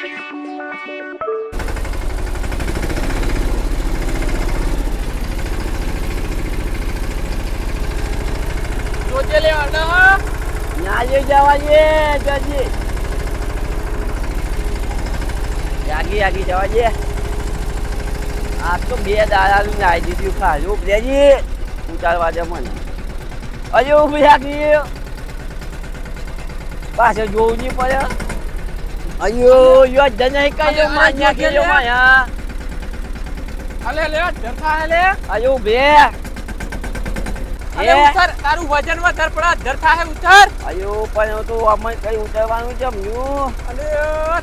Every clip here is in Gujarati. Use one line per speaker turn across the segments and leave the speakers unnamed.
જોજે લે અના
ન્યાય જવાજે જજી યાગી જવાજે આ તો બે દાડાનું નાઈ દીધું ખાયું પ્લેજી ઉતારવા દે મને અરે ઉભી યાગી પાછળ જોવું નહીં પડે અયો યો જને કઈ માન્યા કે યો માયા
અલે લે ધરખા હે લે
અયો બે
અલે ઉતર તારું વજન વધાર પડા ધરખા હે ઉતર
અયો પણ તો અમને કઈ ઉતરવાનું જમ્યું
અલે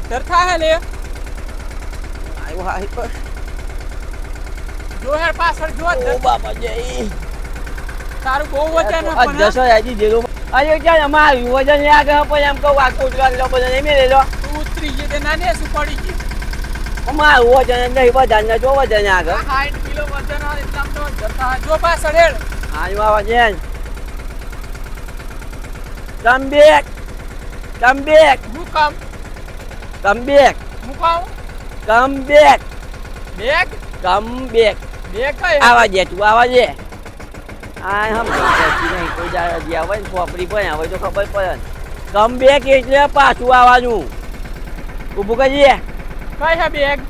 ધરખા હે લે
આયો હાઈ પર
જો હે પાછળ જો
ઓ બાબા જય
તારું બહુ વજન હે પણ
દસો આજી દેલો અરે ક્યાં અમારું વજન યાદ હે પણ એમ કહું આ કોટલા લો બધા નહીં મેલે લો
ઉતરી જે નાને શું પડી ગઈ
અમારું વજન નહીં બધા જો વજન આગળ
60 કિલો વજન હોય એટલા તો ધરખા જો પાછળ હેડ
આયો આ વજન come back
હું કામ
come back
હું કામ
come back
બેગ
બેગ
કઈ
આવા જે તું આવા જે આ હમ નહીં કોઈ જાય જે આવે ને ખોપરી પણ આવે તો ખબર પડે કમ બેક એટલે પાછું આવવાનું ઊભું કરીએ
કઈ હે બેગ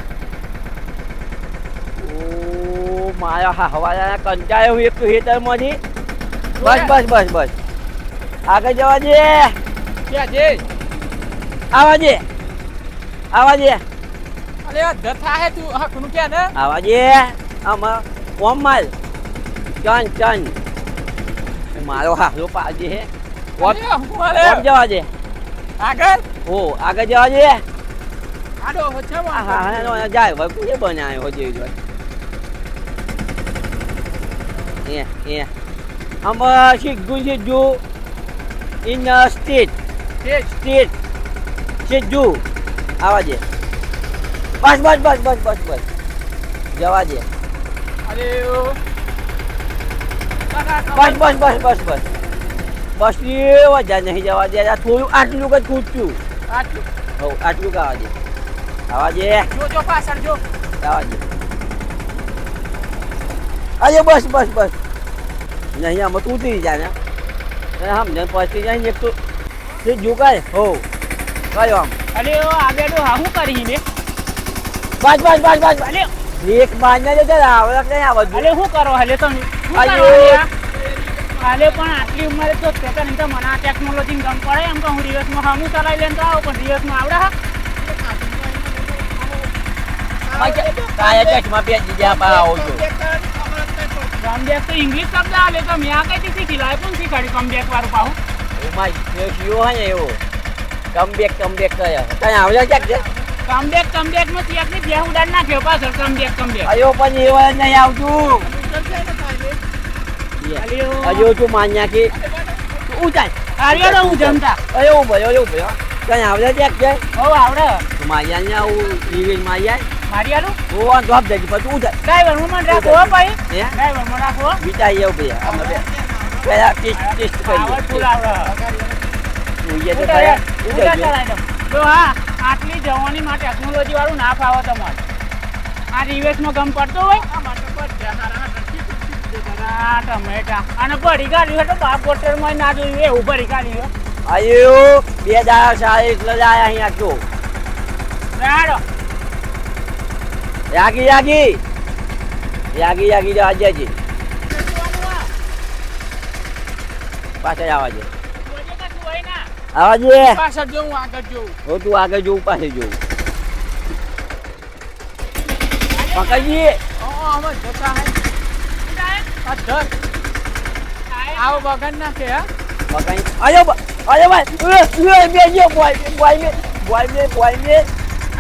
ઓ મારા હવાના કંટાળ્યો હું એક તો હેતરમાંથી બસ આગળ જવા દે
ક્યાં જે
આવા જે
અલે ધરખા હે તું હા કોનું ક્યાં ને
આવા જે આમાં ઓમલ ચન મારો હાલો પાજે હે ઓમ જવા દે
આગળ
ઓ આગળ જવા દે
આડો વચ્ચેમાં
હા નો જાય ભાઈ કુએ બનાયો હો જેવી જોઈ એ આમ શીખજો ઇન સ્ટેટ શીખજો આવા દે બસ જવા દે
અરે
બસ વજા નહીં જવા દે થોડું આટલું જ કૂદતું આટલું ગાવા દે આવા દે
જો પાછળ જો
આવા દે અરે બસ નહીં આમાં તું ઉતરી જા ને સમજણ પછી જાય એક તો જોગાય હો કયો આમ
અરે આગળ હું કરી ને
બસ અલે એક માન્ય છે આવડક નહીં આવડતું
અલે શું કરો હલે તમે અલે પણ આટલી ઉંમરે તો પેટા નહીં તો મને આ ટેકનોલોજી ગમ પડે એમ તો હું રિવર્સમાં હામું ચલાવી લેતો આવું પણ રિવર્સમાં આવડે હા
કાયા ચકમાં બે દીધા બા આવો છો
કમબેક તો ઇંગ્લિશ શબ્દ આલે તો મેં આ કઈથી શીખી લાય પણ શીખાડી કમબેક વાળું પાહું
ઓ માય કયો હે એવો કમબેક કયા કઈ આવડે ક્યાંક છે
કમબેક માં ત્યાંની બે ઉડાડ નાખ્યો પાછળ કમબેક
અયો પણ એવા નહીં આવતું અયો તું માન્યા કે ઉજાય
આર્યો હું જમતા
અયો ભયો કઈ આવડે ક્યાંક છે
હો આવડે
તું માયા ને આવું ઈવેલ માયા
મારિયાનું
ઓ આ જવાબ દેજી પછી ઉજાય
ડ્રાઈવર મને રાખો હો ભાઈ
હે
ડ્રાઈવર મને રાખો
વિચાઈ આવ ભૈયા અમે બે પેલા ટેસ્ટ કરી
આવડ ફૂલ આવડે
ઉજે તો ભૈયા ઉજાય
જો હા આટલી જવાની માં ટેકનોલોજી વાળું ના ફાવે તમારે આ રિવેશમાં ગમ પડતો હોય ટમેટા અને ભરી કાઢ્યું તો બાપ હોટલમાં ના જોયું એવું ભરી કાઢ્યું
આયો બે દાડા સારે એટલે જ આયા અહીંયા તો
રાડો
યાગી જો આજે પાછળ આવવા દે
પાછળ જોઉં આગળ જોઉં
હો તું આગળ જોઉં પાછળ જોઉં પકડીએ
આમાં જતા હે આવો બગન ના કે હા
પકડી આયો ભાઈ બેજો બોય મે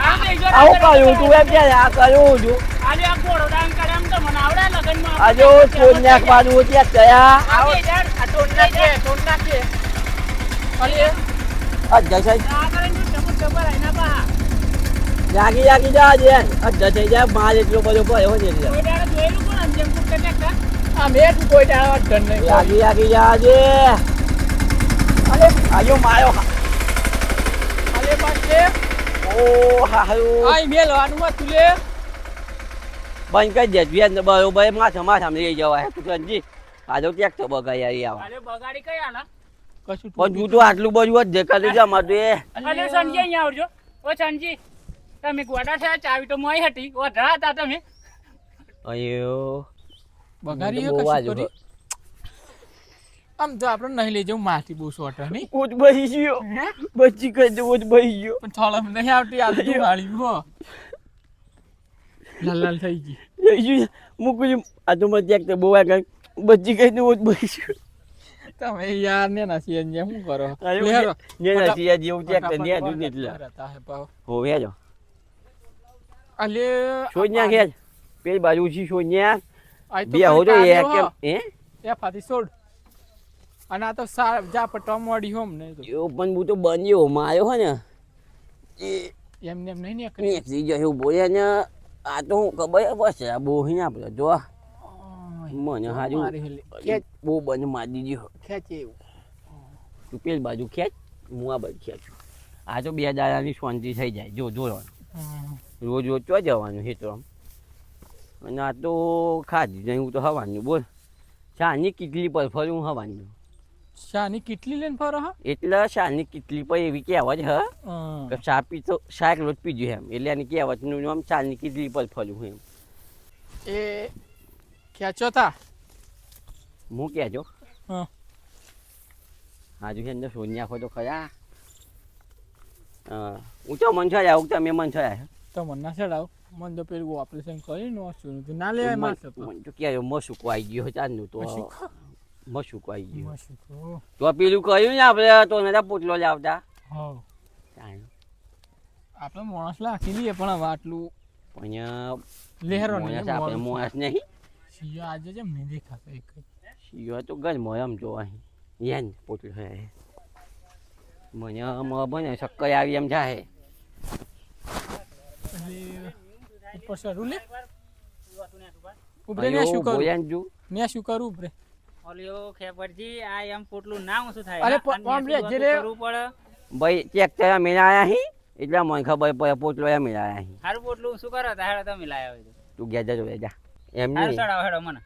આવો કાયો તું એમ કે આ કાયો જો
આજે આ ઘોડો ડાંગ કરે એમ તો મને આવડે લગનમાં
આજો ચોન્યાક બાનું ત્યાં ગયા
આવો યાર આ ટોન નાખે અલે
આ જય
આ કરે જો જબર આઈના બા
યાગી જા દે આ જય જા માલ એટલો બધો ભયો છે એટલે
કોઈ દાડે જોયેલું પણ અંજમ કુક કનેક્ટ આ મેં કોઈ દાડે ધન નહીં
યાગી જા દે અલે આયો માયો
અલે પાસે
ઓ હારું
આઈ મેલવાનું હતું લે
બંધ કરી દે વ્યાજ બરોબર માથા લઈ જવાય તું સંજી આ તો ક્યાંક તો બગાડી આવા
અરે બગાડી કઈ આલા
કશું
પણ તું તો આટલું બધું જ દેખાતું છે અમારે તો એ
અરે સંજી અહીંયા આવજો ઓ સંજી તમે ગોડા થયા ચાવી તો મોઈ હતી ઓઢા હતા તમે
અયો
બગાડી
બહુ
કશું
વાજો.
કરી આમ તો આપણે નહીં લઈ જવું માથી બહુ શોર્ટ નહીં
ઉઠ બહી ગયો બચી કઈ દે ઉઠ બહી ગયો
પણ થોડા નહીં આવતી આ તો વાળી હો લાલ લાલ થઈ ગઈ
જઈ ગયું મૂકું આ તો મને ક્યાંક તો બહુ આગળ બચી કઈ દે ઉઠ બહી ગયો
તમે યાર ને ના સીએન જેમ શું કરો
અરે
લેરો
ને ના સિયા જેવું ક્યાંક તો ને દૂધ એટલે હો વેજો
અલે
સોન્યા ખેજ પેલી બાજુ છી સોન્યા
આ તો
બે હો તો એ કેમ હે
એ ફાતી છોડ અને આ તો જા પટવા મોડી હોમ ને તો
એવું પણ હું તો બન્યો માર્યો હો ને એ
એમને એમ નહીં નીકળી
નીકળી જાય એવું બોલ્યા ને આ તો હું ખબર બસ આ બહુ અહીં આપણે જો મને હાજુ બહુ બંધ મારી દીધી
ખેંચે એવું
તું પેલી બાજુ ખેંચ હું આ બાજુ ખેંચું આ તો બે દાડાની શાંતિ થઈ જાય જો જોવાનું રોજ રોજ ચો જવાનું હેતો આમ અને આ તો ખાધી જાય હું તો હવાનું બોલ શાની કેટલી પર ફરું હવાનું
શાની કેટલી લઈને ફરો હા
એટલે શાની કેટલી પર એવી કહેવત હ કે ચા પી તો શાક રોજ પીજું એમ એટલે એની કહેવતનું નામ શાની કેટલી પર ફરું એમ
એ ખેંચો તા
હું કહેજો
હા
હાજુ છે અંદર સોનિયા ખો તો ખરા હું તો મન છાયા હું તમે મન છાયા
તો મને ના ચડાવ મને તો પેલું ઓપરેશન કરીને ઓછું તો ના લેવાય માર સપો
મને તો ક્યારે મસુકો આવી ગયો ચાંદનું તો મસુકો આવી ગયો
મસ્ત
તો પેલું કહ્યું ને આપણે તો નતા પોટલો લાવતા
હા
ચાલ.
આપણે માણસ લાખી લઈએ પણ હવે આટલું
પણ
લહેરો
મોણસ આપણે મોણસ નહીં
સિયો આજે જેમ નહીં દેખાતો એક
શિયો તો ગરમો એમ જો અહીં યાન પોટલો હે મને બને શક્કર આવી એમ જાય
એટલે ઉપર સરું લે ઉપરે ને શું કરું
બોલ્યા જો
ને શું કરું ઉપરે
ઓલિયો ખેપરજી આ એમ પોટલું ના ઊંચું થાય
અરે
હા?
પણ રે,
અને
જે રે.
કરવું પડે
ભાઈ ચેક કર્યા મેળાયા હી એટલે મને ખબર પડે પોટલો એ મેળાયા હી
હારું પોટલું શું કરો તારે તમે લાયા હોય તો.
તું ગયા જજો જા એમ
હારું
નહીં
ચડાવો હેડો મને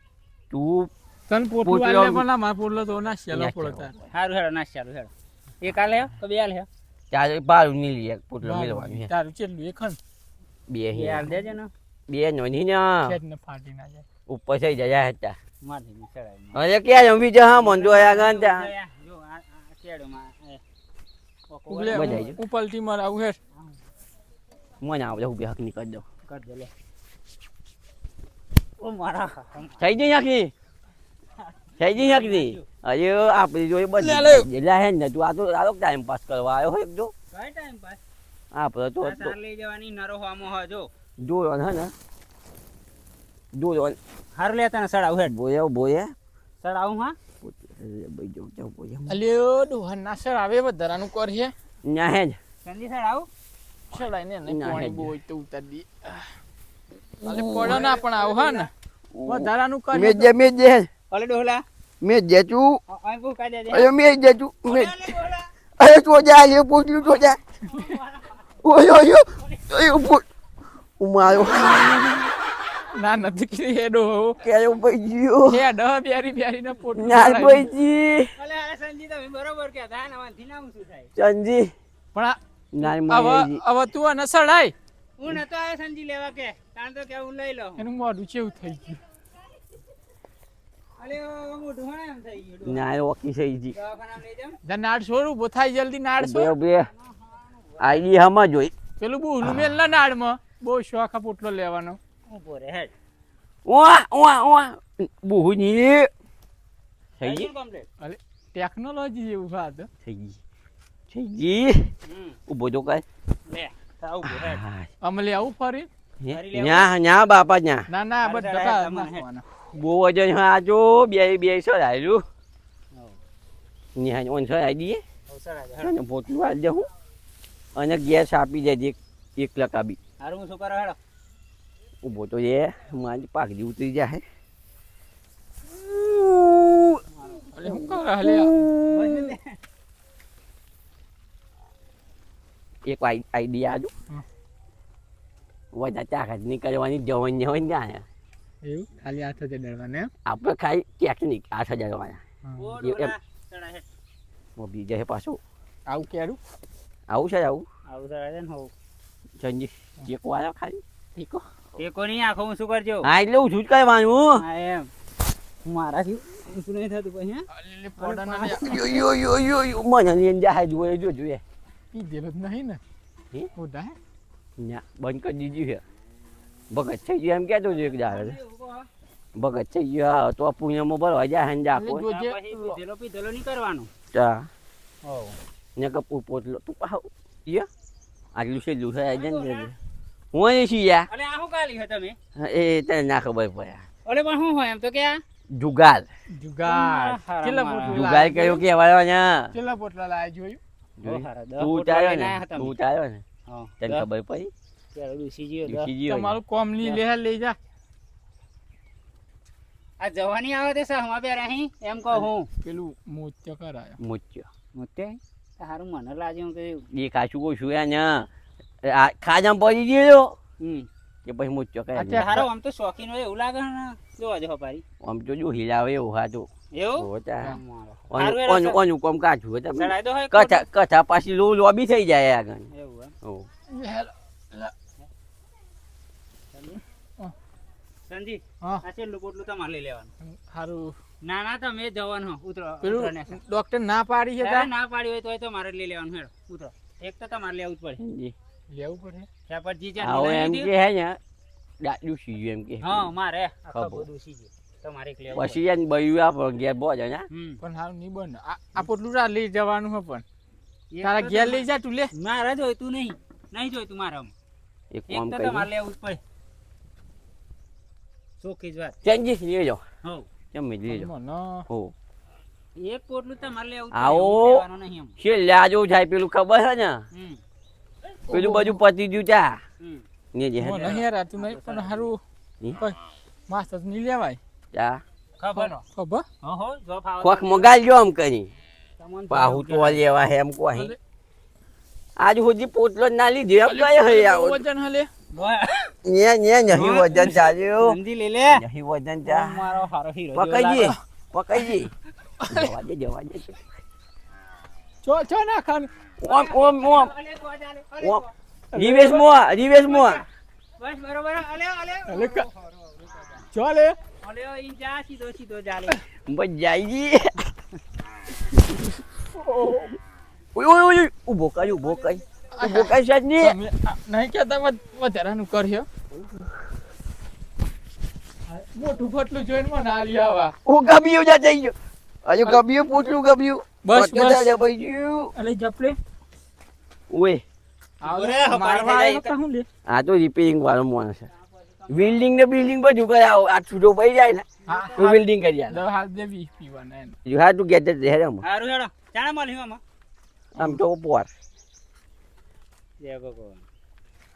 તું
તન પોટલું
પોટલો
આલે પણ માર પોટલો તો ના શેલો
ના
પડો
શેલો.
તાર
હારું હેડો નાશ ચાલુ હેડો એક આલે હે તો બે આલે હે
ત્યારે બારું નહીં લઈએ પોટલો મેળવાનું છે
તારું ચેટલું એકન
બે
બે
હી
આલ દેજે ને
બે નોની ને
ખેત ને ફાટી ના જાય
ઉપર થઈ જાય હતા
મારથી ની ચડાવી
અરે ક્યાં જમી જા મન તો આયા ગાન ત્યાં
જો આ કેડમાં
ઉપલે
મજા આવી જાય.
ઉપલટી માર આવું હે
મને આવડે હું બે હક નીકળ દઉં
કર દે લે ઓ મારા
થઈ જઈ નાખી થઈ જઈ નાખી અરે આપણે જોઈ
લે, લે.
બધી જેલા હે ને તું આ તો ટાઈમ પાસ કરવા આવ્યો હોય જો
કઈ ટાઈમ પાસ
આપણે તો
આ તાર લઈ જવાની નરો હોમો હો જો
જોયો હે ને જોયો
હારું લે તને સડાવ હેડ
બોયા બોયા
સડાવું હા
ભાઈ જો જાવ બોયા
અલ્યો દોહન ના સર આવે વધારાનું કર હે
ના હે જ
સંજી સડાવું
સડાઈ ને
ના,
પાણી
હેડ.
બોય તો ઉતાર દી અલે પડો ના પણ આવ હા ને વધારાનું કર
મેં જે
ઓલે ડોહલા
મેં જે તું
આ બુ કાઢે દે
અરે મેં જે તું મેં
ઓલે ડોહલા
અરે તો જા એ પોટલું તો જા ઓય ઓય ઓય પોટ ઉમાયો
ના નથી કે હેડો
કે ભાઈ જીઓ
હેડ બેરી બેરી ના પોટ
ના ભાઈજી
ઓલે આ સંજી તમે બરોબર કહેતા ને વાંથી નામ શું થાય
ચંજી
પણ
ના
હવે હવે તું આને સડાય
હું નતો આવે સંજી લેવા કે તાણ તો કે હું લઈ લઉં
એનું મોઢું ચેવું થઈ ગયું
અલે ઓ મોઢું હણે એમ થઈ ગયું
ના ઓકી થઈ જી
દવાખાના લઈ જામ
જા નાડ છોડ ઉભો થાય જલ્દી નાડ
બે
છોડ
બે આઈડી હમા જોઈ
પેલું બહુ મેલ ના નાડમાં બહુ શોખ આ પોટલો લેવાનો
ઉભો રે હેડ
ઓવા ઓવા ઓવા બુહની થઈ ગઈ
કમ્પ્લીટ
અરે ટેકનોલોજી જેવું વાત
થઈ ગઈ ઉભો તો કઈ
લે તા ઉભો હેડ
અમલે આવું ફરી
ન્યા ન્યા બાપા ન્યા
ના ના
હારું,
બધા
હારું,
નાખવાના.
બહુ વજન હા જો બે બે સરાયેલું ન્યા ઓન સરાઈ દઈએ અને પોટલું વાળ દે હું અને ગેસ આપી દેજે એક લકાબી
હારું હું શું કરો હેડો
ઉભો તો એ મારી પાઘડી ઉતરી જાય
અલે હું કરે હલે
એક આઈડિયા આજો
હા.
વધારે તાકાત નહીં કરવાની જવાન જવાન જાય
એવું ખાલી 8000 ડરવાને એમ?
આપણે ખાલી ટેકનિક 8000 વાળા
ઓ
એમ.
ડોલા ચડા હે
બીજા છે પાછું
આવું કેરું
આવું છે આવું
આવું ચડા છે ને હો
સંજી ટેકો આવ્યો ખાલી ટેકો
ટેકો નહીં આખો હું શું કરજો
હા એટલે હું શું જ કરવાનું
હા એમ મારાથી શું નહીં થતું પછી હે
અલે પોડાના લે
યો મને લઈને જાય જોઈએ જો જોઈએ
પીધેલો જ નહીં ને
હે?
મોટા હે
ના બંધ કરી દીધું છે ભગત થઈ ગયો એમ કહેતો હતો એક દાડે ભગત થઈ ગયો તો પુણ્યમાં ભરવા જાય ને
એટલે
જાકો
જોજે
પીધેલો પીધેલો નહીં કરવાનું
ચા
હો
ને કપૂર પોટલો તું પાહો યો આટલું છે લૂ થાય ને હું અહીં છીએ યાર
અલે આ શું કાલી હે તમે
એ તને ના ખબર પડે
અલે પણ શું હોય એમ તો કે આ
જુગાર
જુગાર
હારા
કેટલા
મારા.
પોટલા
જુગાર કયો કહેવાય ને
કેટલા પોટલા લાયા જોયું
તું ઉતાર્યો ને તું ઉતાર્યો ને
હા
તને ખબર પડી
ત્યારે ડૂસી ગયો દસ.
ડૂસી ગયો
તમારું કોમ ની લઈ જા
આ જવાની આવે તે સહમાં બે રહી એમ કહું હું
પેલું મોત્ય કરાયો
મુચ્યો
મોતે હારું મને લાગ્યું કે
એ કાચું કોઈ શું ને આ ખાજામાં પડી ગયો કે પછી મુચ્યો
અચ્છા.
કઈ
હારો આમ તો શોખીન હોય એવું લાગે ને જોવા જો પારી
આમ તો જો હિલાવે એવું હાતું
એવું
હોતા
હારું એ રસ્તા-
ઓનું કોમ કાચું હોય તમે
ચડાઈ દો હોય
કથા પાછી લોબી થઈ જાય આગળ
એવું એમ
ઓ
સંજી
હા
આ છેલ્લું પોટલું તમારે લઈ લેવાનું
હારું
ના ના તમે જવાનું હો ઉતરો
પેલું
ઉતરો ને
ડોક્ટર ના પાડી છે
ત્યારે ના પાડી હોય તોય તો મારે લઈ લેવાનું હેડો ઉતરો એક તો તમારે લેવું જ પડે
લેવું પડે
ત્યાં પછી જે
આવો એમ કે હે ને દાદુ સીજ્યું એમ કે
હા મારે આખો
ખબર.
બધું સીજે તમારે એક લેવું
પછી એને બયું આપો ઘેર બોજ ને
હમ
પણ હારું નહીં બને આ પોટલું રા લઈ જવાનું હે પણ
એક
તારા
તો
ઘેર
તમારે-
લઈ જા તું લે
મારે જોઈતું નહીં નહીં જોઈતું મારે આમ.
એક
એક
કામ
તો
કરી
તમારે લેવું જ પડે ચોખ્ખી જ વાત
ચેન્જીસ લેજો
હો
કેમ લેજો
મને
હો
એક પોટલું તમારે લેવું જ
આવો.
પડે, હું લેવાનું નહીં એમ.
છે લાજો જાય પેલું ખબર છે ને
હમ
પેલું બધું પતી ગયું ચા
હમ
ને જે
મને હેરાતું નહીં પણ હારું
હમ?
કોઈ માસ્ટર નહીં લેવાય
ચા
ખબર
ખબર
હો હો જો ફાવે
કોક મગાલજો આમ કરી
તમને
પાહુ તો લેવા હે એમ કોઈ
અલે,
આજ સુધી પોટલો જ ના લીધો એમ કઈ હે આવો
વજન હલે
નહીં વજન ચાલ્યું
સમજી લે લે
નહીં વજન ચા
મારો હારો હીરો
પકડજી પકડજી જવા દે
ચો ના ખાન
ઓમ ઓમ ઓમ ઓમ રિવેશ મો
બસ બરોબર અલે અલે
અલે ચો લે
અલે ઈ જા સીધો સીધો જાલે
બસ જાયજી ઓય ઓય ઓય ઉભો કઈ સાહેબ ને
તમે નહીં કેતા વધારાનું કર્યો મોટું ફટલું જોઈને મને આલી આવા
હું ગબ્યું જા જઈ ગયો હજુ ગબ્યું પૂછલું ગબ્યું
બસ, બસ.
ભાઈ ગયું
અલે જપલે
ઓય
આવરે મારવા આવ્યો તો હું લે
આ તો રિપેરિંગ વાળો માણસ છે બિલ્ડિંગ ને બિલ્ડિંગ બધું કરાવો આ છૂટો પડી જાય ને તો બિલ્ડિંગ કરી આલે
દવા હાલ દેવી પીવાના એને
you have to gate that હેરમ
હારું હેડો ચાણા મળ્યું આમાં
આમ તો પોર
જય ભગવાન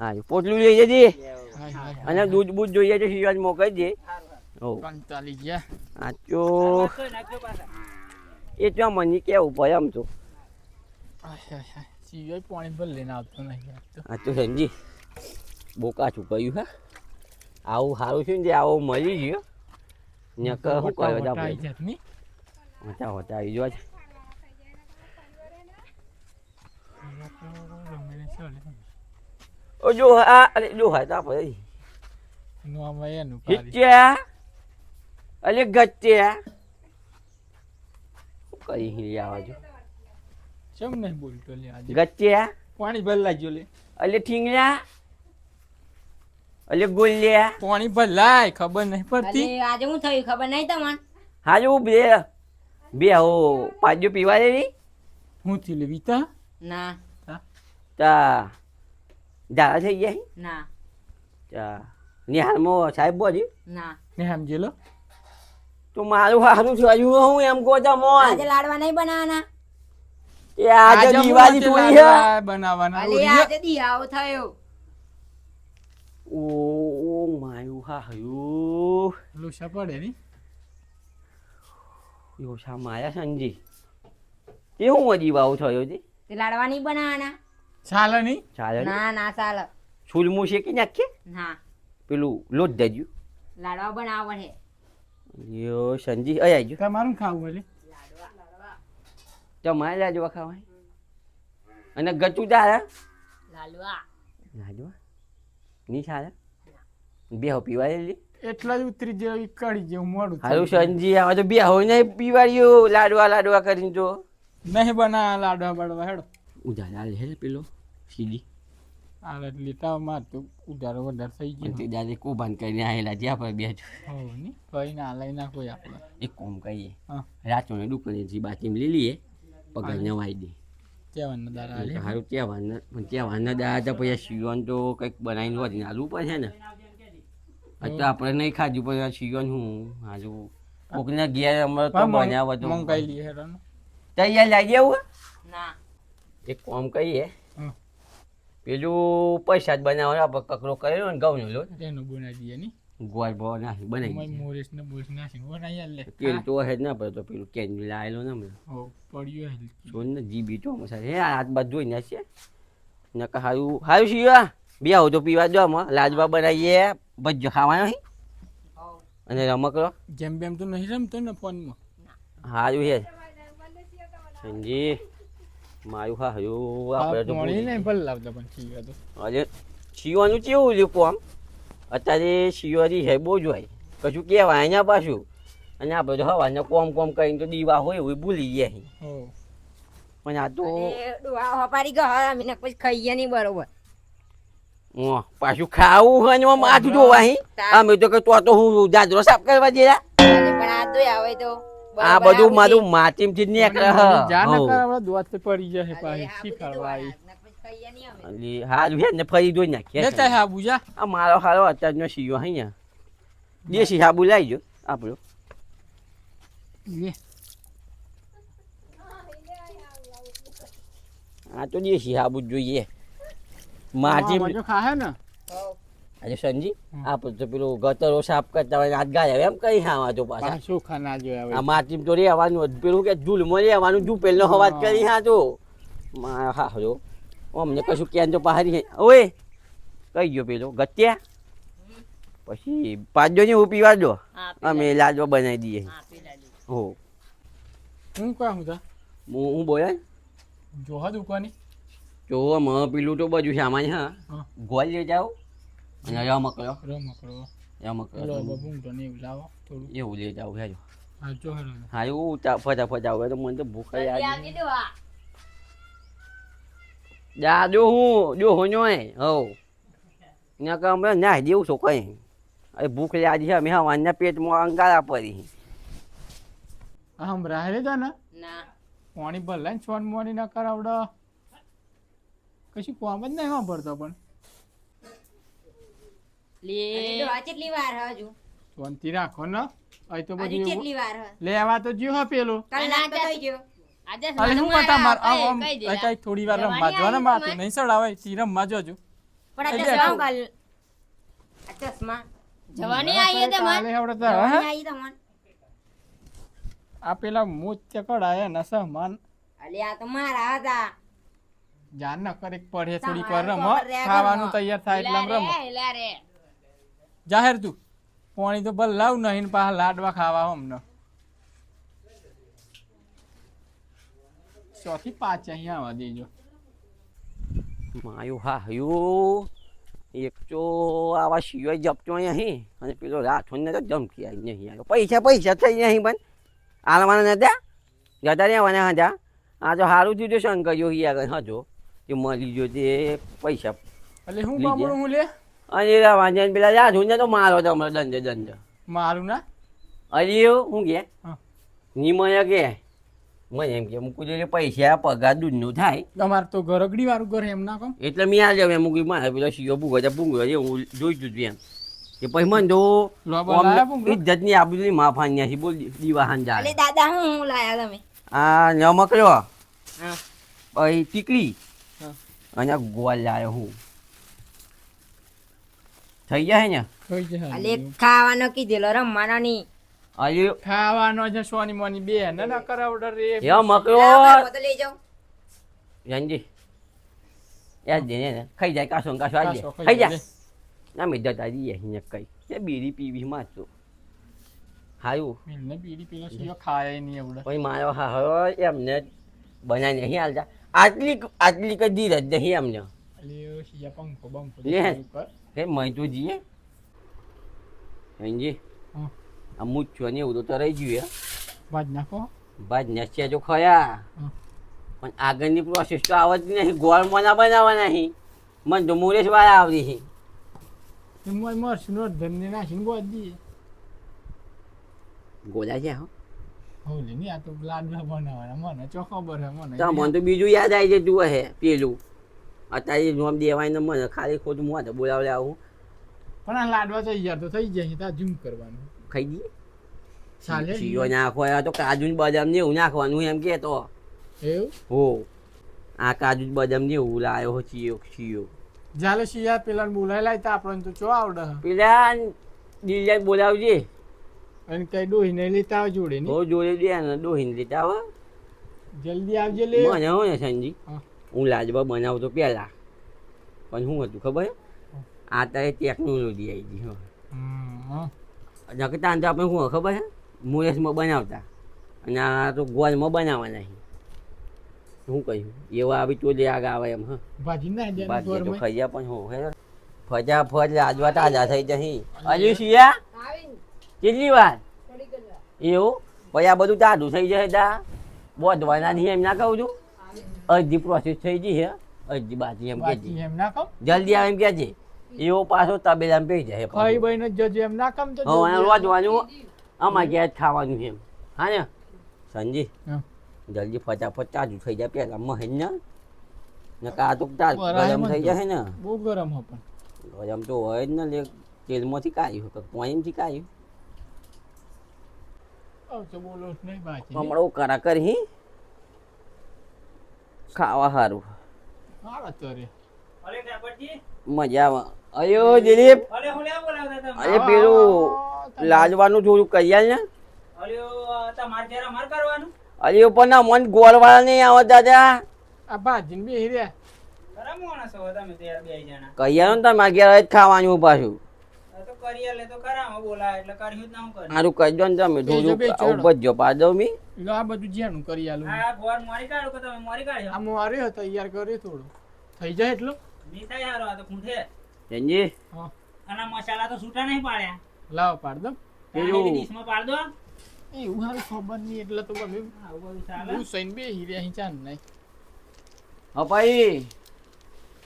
હા પોટલું લઈ જજે
જય ભગવાન.
હાય હાય
અને દૂધ બૂધ જોઈએ તો શિવાજ મોકલી દે હો
કંટાળી ગયા
આ તો
નાખજો, નાખજો પાછા.
એ તો મને કેવું પડે આમ તો
સિવાય પાણી ભર લઈને આવતો નહીં આવતો
આ તો સંજી બહુ કાચું કહ્યું હા આવું સારું છે ને જે આવું મળી ગયો ને શું કર્યો
વટાઈ
આપણે
જાત ની
હોતા હોતા આવી જો ઓ જો આ અરે જો હા તા પડે
નું આમાં એનું પાડી
હિચ્યા અલે ગચ્યા કઈ હિલી આવા જો
ચમ નહીં બોલતો લે આજે
ગચ્યા
પાણી ભર લાગ્યો લે
અલે ઠીંગલા અલે ગોલ્યા
પાણી ભર લાય ખબર નહીં પડતી
અલે આજે હું થયું ખબર નહીં તમને
હા જો બે હો પાજો પીવા દે
હું થી લેવી તા
ના
તા ઝાડા થઈ ગયા
ના
તા નિહાળમાં સાહેબ બોલી
ના
ને સમજેલો
તો મારું સારું થયું હું એમ કહો તા મોન
આજે લાડવા નહીં બનાવવાના
એ આજે દિવાળી થોડી છે
બનાવવાના
અલે આજે દિયાવો થયો
ઓ માયું હા હયું
લોસા પડે ની
યોશા માયા સંજી એ હું હજી વાવ થયો છે
તે લાડવા નહીં બનાવવાના
ચાલે નહીં
ચાલે ને?
ના ના ચાલે
સુલમું શેકી નાખીએ
ના
પેલું લોટ દજ્યું
લાડવા બનાવવા પડે
યો સંજી અહીં આવજો
તમારું ખાવું એટલે
તમારે લાડવા ખાવાય અને ગચું ચાલે
લાડવા
લાડવા નહીં ચાલે બે હો પીવા લે
એટલા જ ઉતરી જેવી કડી જેવું મોડું
હારું સંજી આમાં તો બે હોય નહીં પીવાડ્યું લાડવા કરીને જો
નહીં બના લાડવા બાડવા હેડો
ઉધાર લે પેલો સીધી
આ લીટા મારતું ઉધારો વધારે થઈ
અને
ગયો
તે દાદે કૌભાંડ કરીને આવેલા જ્યાં પર બે
હો ની કઈ ના લઈ ના કોઈ આપણે
એક કોમ કહીએ
હા
રાતોને દુકાનેથી બાકી લઈ લઈએ પગાર નવાઈ દે
તેવાના દારા લે
સારું તહેવારના દાડા તો પછી શિવન તો કંઈક બનાવીને વધીને આલવું પડશે ને તો આપણે નહીં ખાધું પણ શિવન હું હાજુ કોકને ઘેર અમારે તો બનાવ તો
મંગાઈ લઈએ હેડો ને
તૈયાર લાગી આવું
ના
એક કોમ કહીએ
હા
પેલું પૈસા જ બનાવવાનો આપણે કકરો કરેલો ને ઘઉંનો લોટ
એનું બનાવી દઈએ ની
ગોળ ભાવ નાખી બનાવી
મોરેશ ને બોરેશ નાખીને બનાવી લે
તેલ તો હે જ ના પડે તો પેલું કેન લાયેલો ને હમણાં
હો પડ્યો હે
જોન ને જીબી તો મસાલે હે હાથ બાદ જોઈ નાખીએ નકા હારું શિવા બે આવું તો પીવા દો આમાં લાજવા બનાવીએ ભજ્જો ખાવાનો હે અને રમકડો
જેમ બેમ તો નહીં રમતો ને ફોનમાં
હારું હે સંજી મારું હારું આપણે તો
પાણી નહીં ભલે લાવતા પણ ઠીક હતો
અરે શિવાનું કેવું લ્યું કોમ અત્યારે શિવાની હે બહુ જ હોય કશું કહેવાય અહીંયા પાછું અને આપણે તો હવાને કોમ કરીને તો દીવા હોય એવું ભૂલી ગયા છીએ.
હો
પણ આ તો
ડોહા હપારી ગયો અમે પછી ખાઈએ નહીં બરોબર
પાછું ખાવું હોય ને એમાં માથું જોવા અહીં અમે તો કે તો હું જાજરો સાફ કરવા જેલા
પણ આ તો આવે તો
આ બધું મારું માટીમથી જ નીકળે હ
જા ન કર આપણે દોત તો પડી જશે પાછી શીખડવા આવી
ખાઈએ નહીં અમે
એટલે હારું હે ને ફરી જોઈ નાખીએ
લેતા હા બુજા
આ મારો હારો અત્યારનો શિયો અહીંયા દેશી સાબુ લાવી આપણો
લે
આ તો દેશી સાબુ જ જોઈએ માટી
માજો ખાહે ને
આજે સંજી આપણે તો પેલું ગટરો સાફ કરતા હોય હાથ ગાય એમ કઈ ખાવા તો પાછા
પાછું ખાના જોયા
આ માટી તો રહેવાનું પેલું કે ઝૂલમાં રહેવાનું ઝૂપેલનો અવાજ કરી હા તો મારા હારો અમને કશું કેન તો પહાડી ઓય કઈ ગયો પેલો ગત્યા પછી પાંચજો ને હું પીવા દો અમે લાડવા બનાવી દઈએ હો
હું કહું તા
હું બોલે
જોહા દુકાની
જો આમાં પેલું તો બધું સામાન હા
હા
ગોળ લઈ જાઓ અને રમકડો
રમકડો લો
રમકડો
બબું તો નહીં લાવો થોડું
એવું લઈ જાઓ હેજો
હા જો હેડો
હા એવું ફટાફટ આવે તો મને તો ભૂખ લાગી દાદુ હું જો હોનો હે હો ના કામ ના દેવું છો કઈ અરે ભૂખ લાગી છે અમે હવાના પેટમાં અંગારા પડી
આમ રાહે જા ને
ના
પાણી ભરલા ને છોન મોની ના કરાવડો કશું કોમ જ નહીં વાપરતો પણ
લે ડોહા કેટલી વાર હજુ
શાંતિ રાખો ને અહીં તો
હજુ
બધું એવું
કેટલી વાર હ
લેવા તો જ્યો હા પેલું
કલાક તો થઈ ગયો
અરે હું બતા માર આમ કઈ થોડી વાર રમવા જો ને માતું નહીં સડાવાય તી રમવા જોજો
પણ આ ચશ્મા કાલ આ ચશ્મા જવાની આવી તે મન
કાલે હવડે તો
જવાની
હા?
આવી તો મન
આ પેલા મોત્ય કડાયા ને સહમાન
અલે આ તો મારા હતા
જાન ન કરે પડે થોડીક
તમારે
વાર રમો
ખબર રહ્યા
ખાવાનું
ઘરમાં.
તૈયાર થાય એટલે આમ રમો જાહેર તું પાણી તો ભલ લાવ નહીં ને પાછા લાડવા ખાવા અમને ચોથી પાંચ અહીંયા આવવા દેજો
માયું હા હયું એક તો આવા સિવાય જપતો અહીં અને પેલો રાઠોડને તો ધમકી આવી નહીં આવ્યો પૈસા થઈ નહીં પણ આલવાના નતા જતા રહેવાના હતા આ તો સારું થયું તો શંકર્યો આગળ હતો તે મળી ગયો તે પૈસા
એટલે હું
લીધે.
બાબડું હું લે
અને રાવાને પેલા રાઠોડને તો મારો તમે દંડ
મારું ના
અરે હું કે
હા.
ની મને કે મને એમ કે મૂકું જોઈએ પૈસા પગાર દૂધનું થાય
તમારે તો ગરગડી વાળું ઘર એમ ના કમ
એટલે મેં આ જાવ એમ મૂકી મારે પેલો શિયો ભૂગો છે હું જોઈતું હતું એમ કે પછી મને તો
લોબા લાયા ભૂંગળો?
ઇજ્જતની આબરૂની માફાની નથી બોલ દીવા હાંજા
અલે દાદા હું લાયા તમે
આ નમકડો
હા
પછી ટીકડી
હા.
અને આ ગોળ લાયો હું થઈ જાય ને
થઈ જશે
અલે ખાવાનો કીધેલો રમવાનો નહીં
અરે
ખાવાનો છે સોની મોની બે ને ના કરાવડર રે
એ મકડો
લાવો, તો લઈ જાઓ
રંજી એ જ ને ખાઈ જાય કાસો ને કાસો આવી જાય ખાઈ જાય ના મેં જતા જઈએ અહીંયા કઈ એ બીડી પીવી માં તો હાયું
મેલને બીડી પીનો શીયો ખાય નહીં એવડે
પછી મારો હા એમને બનાવી નહીં હાલતા આટલી કઈ ધીરજ નહીં એમને
અલે શીયા પંખો બંખો
લે.
ઉપર
હે મય તો જીએ હંજી
હા
આ મૂછો ને એવું તો રહી ગયું
બાજ નાખો
બાદ નસ્યા જો ખયા
હા.
પણ આગળની પ્રોસેસ તો આવડતી નહીં ગોળ મના બનાવવા નહીં મને તો મુરેશ વાળા આવડી છે
તે મોય મરશું નો ધનને નાખીને ગોળ દીએ
ગોળા છે હો
હોલે ની આ તો લાડવા બનાવવાના મને ચો ખબર હે મને
તો મને તો બીજું યાદ આવી જાય તું હે પેલું અત્યારે નોમ દેવાય ને મને ખાલી ખોટું મોઢે બોલાવલે આવું
પણ આ લાડવા તો યાર તો થઈ જાય તા ઝૂમ કરવાનું
ખાઈ દઈએ
ચાલે
શીરો નાખો તો કાજુ ને બદામ ને એવું નાખવાનું એમ કે તો
એવું
હો આ કાજુ ને બદામ ને એવું લાયો હો શીરો
જાલે શિયા પેલા બોલાય લાયતા આપણને તો ચો આવડે હે.
પેલા દિલ્હી બોલાવજે
અને કઈ ડોહીને લેતા આવ જોડે ની
હો જોડે દે ને ડોહીને લેતા આવો
જલ્દી આવજે લે
મને હો ને સંજી
હા.
હું લાજવા બનાવતો પહેલા પણ શું હતું ખબર આ તારે ટેકનોલોજી આવી ગઈ હો
હા
નકતા તો આપણે શું ખબર હે મુરેશમાં બનાવતા અને આ તો ગોળમાં બનાવવાના છે શું કહ્યું એવા આવી તો આગ આવે એમ હા
ભાજી ના દે
બાકી તો
ગોરમાં
ખાઈ પણ હું હે ફટાફટ લાજવા તાજા થઈ જશે હજુ શિયા કેટલી વાર એવું પછી આ બધું તાજું થઈ જશે તા બોધવાના નહીં એમ ના કહું છું અડધી પ્રોસેસ થઈ ગઈ હે અડધી બાકી એમ
બાકી
કે
એમ ના કમ
જલ્દી આવે એમ કે એવો પાછો તબેલામાં પી જાય
ખાઈ બઈને જજે એમ ના કમ તો
હવે
જલ્દી
રોજવાનું અમારે ઘેર ખાવાનું એમ હા ને સંજી
હા.
જલ્દી ફટાફટ તાજું થઈ જાય પેલા મહેન ને કા તો તાજું
બરાબર
ગરમ થઈ
તો.
જાય ને
બહુ ગરમ હો પણ
ગરમ તો હોય જ ને લે તેલમાંથી કાઢ્યું કે પાણીથી કાઢ્યું
આવ તો બોલો જ નહીં બાકી
હમણાં કરા કરી ખાવા સારું
હારા તો રે
અરે કાપડજી
મજા આવે અયો દિલીપ
અરે હું લ્યા બોલાવતા તમે
અરે પેલું લાજવાનું થોડું કહી આલ ને
અરે તમારે જરા માર કરવાનું
અરે પણ ના મન ગોળવાળા નહીં આવે દાદા
આ ભાજીને બેહી રહ્યા
ખરા માણસ હો તમે ત્યાં બે જણા
કહી આલો ને તમારે ઘેર જ ખાવાનું પાછું
આ તો કરીએ લે તો ખરા બોલા એટલે કર્યું જ ના હું કરી
સારું કહી દો ને તમે
બેજો,
થોડું
બેજો.
આવું બજો પા દઉં મી
લો આ બધું જ્યાંનું કરી આલું
આ ગોળ મોરી કાઢો કે તમે મોરી કાઢ્યો
આ માર્યો તૈયાર કર્યો થોડું થઈ જાય એટલું
નહીં થાય હારો આ તો ખૂંઠે
જંજી
હા
અને મસાલા તો છૂટા નહીં પાડ્યા
લાવ પાડ દો
પેલું-
ડીશમાં પાડ દો
એવું હારું ખબર નહીં એટલે તો બધું
આવું બધું ચાલે
બહુ સૈન બેહી રહ્યા અહીં ચાંદ નહીં
અપાઈ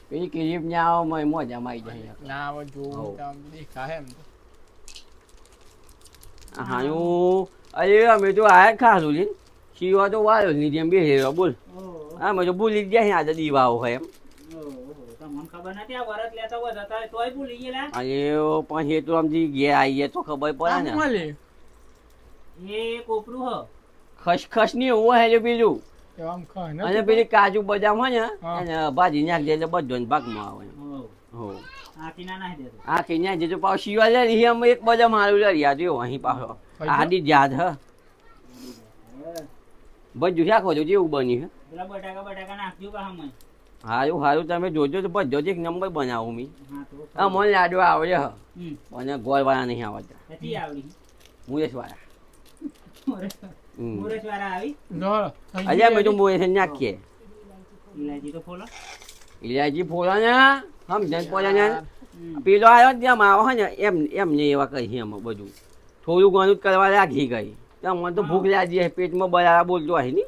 પેલી કિરીપ ને આવો મજામાં આવી જાય
ના હવે જોવું
હોવ.
તો આમ દેખાય એમ તો
હાયું અરે અમે તો આયા ખાધું લી શીવા તો વાયો ની જેમ બેસી રહ્યો બોલ
ઓહો
અમે તો ભૂલી જ ગયા છે આજે દીવાઓ હોય એમ
ઓહો તમને ખબર નથી આ વરસ લેતા હોય જતા તોય ભૂલી ગયેલા
અને પછી એ તો આમથી ગયા આવીએ તો ખબર પડે
આમ
ને
મળે
એ કોપરું હ
ખસખસ ની એવું હે પેલું
તો આમ ખાય ને
અને પેલી કાજુ બદામ હોય ને
હા.
એને ભાજી નાખી દે એટલે બધો ને ભાગમાં આવે હો
આથી ના નાખી દેતો
આ કઈ નાખી દેજો પાછો શિવા લે રહી અમે એક બદામ મારું લે રહ્યા જો અહીં પાછો આડી જાત હ બધું શાખો જો જેવું બન્યું હે
પેલા બટાકા નાખજો પાછા મને
હારું હારું તમે જોજો તો બધો જ એક નંબર બનાવું મી
હા તો
આ મને લાડવા આવડે હ
હમ
અને ગોળવાળા નહીં આવડતા
એથી આવડી
મુરેશ વાળા
મુરસ વાળા આવી
લો થઈ
અલ્યા મેં તો મુરેશ નાખીએ
ઇલાયચી તો ફોલો
ઇલાયચી ફોલા ને સમજણ પડે ને પેલો આવ્યો ત્યાં માવો હોય ને એમ ને એવા કહી એમ બધું થોડું ઘણું જ કરવા રાખી ગઈ તો મને તો ભૂખ લાગી પેટમાં બરાબર બોલતો હોય ને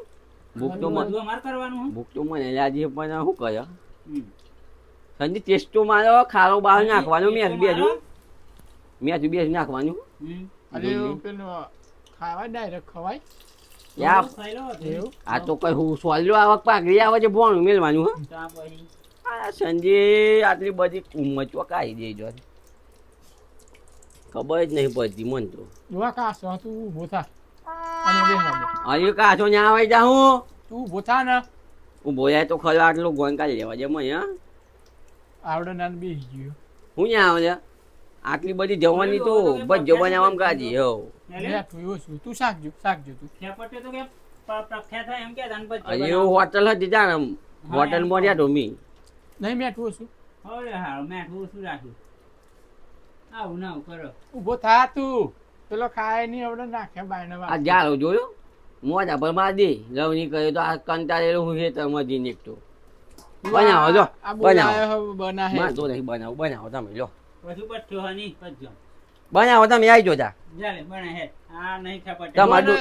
ભૂખ તો
બધું અમારે કરવાનું હો
ભૂખ તો મને લાગી પણ શું કરે
હમ.
સંજી ટેસ્ટ તો મારો ખારો બહાર નાખવાનું મેં બેજું નાખવાનું
હમ
અરે પેલું ખાવા ડાયરેક્ટ ખવાય
યા
ખાઈ લો
એવું
આ તો કઈ હું સોલ્યો આવક પાઘડી આવે છે ભોણું મેળવાનું હા
ચા પછી
આ સંજય આટલી બધી ઉંમર ચોકાઈ દેજો ખબર જ નહીં પડતી મન તો
જોવા કાસો તું ઊભો થા અને બેહવા દે
હજુ કાચો ના આવી જા હું
તું ઊભો થા ને
ઉભો જાય તો ખરા આટલું ગોન કાઢી લેવા છે મને હા
આવડે ના બેસી ગયો
હું ત્યાં આવે છે આટલી બધી જવાની તો ભજો બનાવવામાં કાઢી હો
બેઠું એવું છું તું શાકજો તું
ખેપટે તો કે પ્રખ્યાત થાય એમ કે ધનપત
હજી હોટલ હતી ત્યાં હોટલમાં રહ્યા તો મી
નહીં મેઠું છું
હવે હારું મેઠું શું રાખ્યું આવું ના આવું કરો
ઊભો થા તું પેલો ખાય નહીં આવડે નાખે બાયને
આ જાળો જોયો મોજા પર બાદી લવની કર્યો તો આ કંટાળેલું હું ખેતરમાં જઈને એકતો બનાવો જો
બનાવે
માર તો નહીં બનાવો તમે લો
પછી પચ્યો હની પચ્યો
બનાવો તમે આવી જોતા
ચાલે બને હે આ નહીં થપટ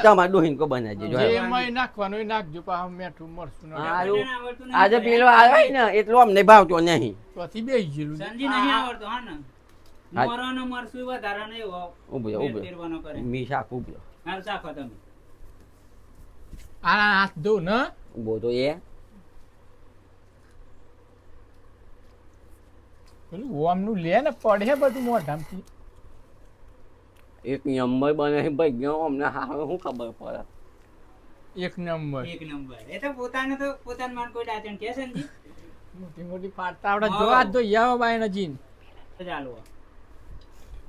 તમાર ડોહીન કો બનાવી દેજો
જે મય નાખવાનું એ નાખજો પાછું મેઠું મરશું
હારું આજે પેલો આવ્યો ને એટલો અમને ભાવતો નહીં
તોથી બેસી ગયેલું
સંજી નહીં આવડતો હા ને મોરાનો મરસું વધારે નહીં હો
ઉભો
ફેરવાનો કરે
મી શાક ઉભો
હાલ શાખો તમે
આ હાથ દો ને
ઉભો તો એ
પેલું ઓમનું લે ને પડે બધું મોઢામાંથી
એક નંબર બને ભાઈ ગયો અમને હા શું ખબર પડે
એક નંબર
એક નંબર એ તો પોતાને માન કોઈ ડાચણ કે સંજી
મોટી મોટી પાડતા આવડે જોવા દો યાવ બાયને જીન
ચાલો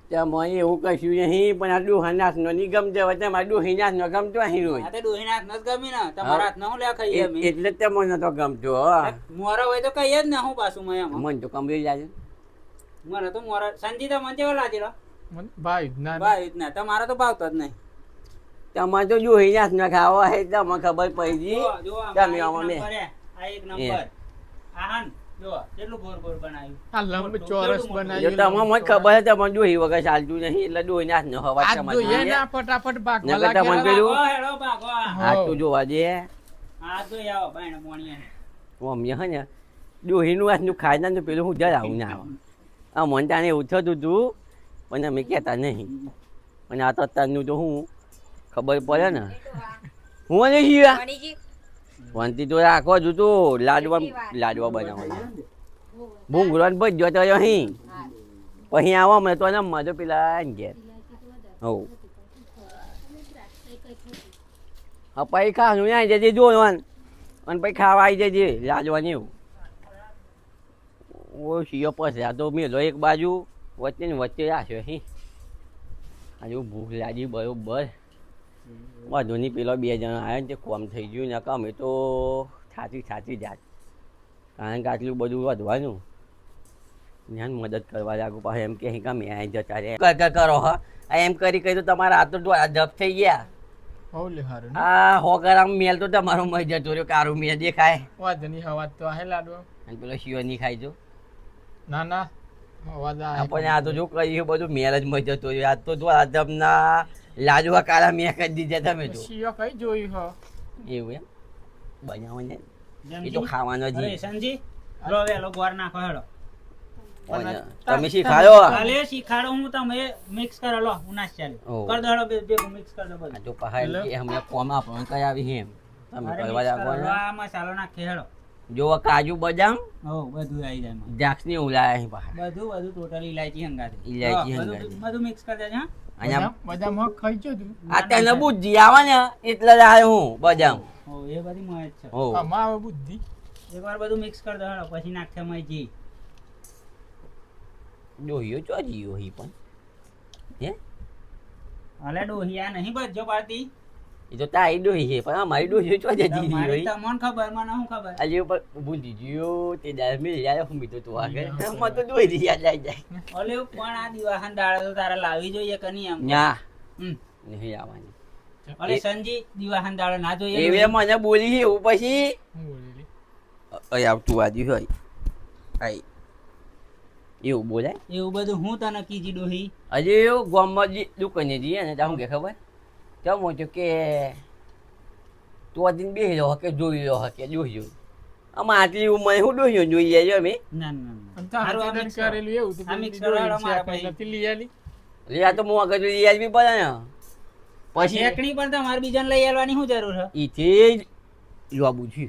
ત્યાં મને એવું કશું નહીં પણ આ ડોહાનાથ નો નહીં ગમતો હોય તેમાં ડોહીનાથ નો ગમતો અહીં રોજ
આ તો ડોહીના હાથ ન ગમી ને તમારા હાથ ન હું લે ખાઈએ અમે
એટલે જ તે મને તો ગમતો
મોરો હોય તો કહીએ જ ને હું પાછું મેં એમાં
મને તો કમરી જાય
મને તો મોરો સંજી તો મને કેવો લાગેલો
ભાઈ ના
ભાઈ ના તમારો તો ભાવતો જ નહીં
તમારે તો ડોહીનાથ નો ખાવા હોય તમને ખબર પડી ગઈ
જો
તમે આમાં મેં
આ એક નંબર આહન જો કેટલું ગોર ગોર બનાવ્યું
આ લંબ ચોરસ
જો
બનાવી
તમને મને ખબર છે તમને ડોહી વગર ચાલતું નહીં એટલે ડોહીનાથ નો હવા
આ તો એ ના ફટાફટ ભાગવા
નકર તમને
લાગે
પેલું
ભાગો હેડો ભાગો
હાથ તો જોવા દે
આ તો આવો બાયણે પોણીએ
અમને હે ને ડોહીનું હાથનું ખાઈ ને પેલું હું જરા આવું ના આવે આ મન તાને એવું થતું હતું પણ અમે કહેતા નહીં અને આ તો અત્યારનું તો હું ખબર પડે ને હું અને શિવા
મણીજી
વંતી તો રાખો જ તો લાડવા બનાવવાના ભૂંગળો ને ભજ્યો તો અહીં પછી આવો અમે તો ને પેલા ઘેર હવ હા પછી ખાવાનું આવી જજે જોવાનું અને પછી ખાવા આવી જજે લાજવાની એવું ઓ શિયો પછી આ તો મેલો એક બાજુ વચ્ચે ને વચ્ચે રાખ્યો અહીં આજુ ભૂખ લાગી બરોબર વાંધો નહીં પેલો 2 જણા આવ્યા ને તે કોમ થઈ ગયું ને અમે તો છાતી જાત કારણ કે આટલું બધું વધવાનું જ્ઞાન મદદ કરવા લાગુ પાછું એમ કે ગમે અહીં જતા રહે કરો હા એમ કરી તો તમારા હાથ તો જપ થઈ ગયા
હો લે હારું
આ હો ગરમ મેલ તો તમારો મય જતો રહ્યો કારું મેં દેખાય
વાદની હવા તો આહે લાડવા
અને પેલો શિયો નહીં ખાઈ જો
ના ના અવાજ આવે
આપણને આ તો જો કહ્યું બધું મેલ જ મય જતો રહ્યો આ તો જો આદમના લાડવા કાળા મેં કરી દીધા તમે તો
શિયો કઈ જોયું હો
એવું એમ બનાવવાને એ તો ખાવાનો જ
અરે સંજી લો વેલો ગોર નાખો હેડો
તમે શીખાડો
કાલે શીખાડો હું તમે મિક્સ કરો લો ઉનાસ ચાલે
ઓહ.
કર દો હેડો બે મિક્સ કર દો
આ
બધું
તો પહાડ કે હમણાં કોમ આપણને કઈ આવી એમ તમે
અરે
કરવા
mix કરો,
લાગવાના
આ મસાલો નાખી હેડો
જો કાજુ બદામ
હો બધું આવી જાય એમાં.
દ્રાક્ષની ઉલાય અહીં પહાડ
બધું ટોટલ ઇલાયચી હંગાતે
ઇલાયચી
બધું
હંગાતે.
બધું મિક્સ કરી દેજો હા
અહીંયા
બદામ હો ખાઈ જો તું
આ તને બુદ્ધિ આવે ને એટલે જ આવ્યો હું બદામ
હો એ બધી મોય જ છે
હો
આમાં આવે બુદ્ધિ
એકવાર બધું મિક્સ કરી દો હેડો પછી નાખે મય જી
ડોહીઓ ચો જીયો હી પણ હે
અલે ડોહિયા નહીં બજો પાડતી
એ તો તારી ડોહી છે પણ અમારી ડોહીઓ ચો જતી
તમારી
રહી
તમને ખબર મને શું ખબર
આજે ઉપર બુદ્ધિ જીયો તે દાળ મેં યાર હું મીઠો તો આગળ મને તો ડોહી યાદ આવી જાય
ઓલે પણ આ દિવાહન દાડે તો તારે લાવી જોઈએ કે નહીં એમ
ના
હમ.
નહીં આવવાની
ઓલે સંજી દિવાહન દાડે ના જોઈએ
એવે મને બોલી એવું પછી
હું બોલેલી
અહીં આવતું આજુ હોય આઈ એવું બોલાય
એવું બધું હું તને કીધી ડોહી
હજી એવું ગામમાં દુકાને જઈએ ને ત્યાં શું કે ખબર ચમો છો કે તો દિન બેસી રહ્યો કે જોઈ રહ્યો કે જોઈ આમાં આટલી ઉંમર હું ડોહ્યો જોઈએ છે અમે
ના ના ના
અંતા
હારું, આ
હાથે
mix કરો.
કરેલું એવું તો
આ mix
પેલી
કરો,
ડોહી
અમારા
છે,
પછી.
નથી લઈ આલી
એટલે આ તો હું આગળ યાદ બી પડે ને પછી
શેકણી પણ તમારે બીજાને લઈ આવવાની શું જરૂર છે
એથી જ જોવું છે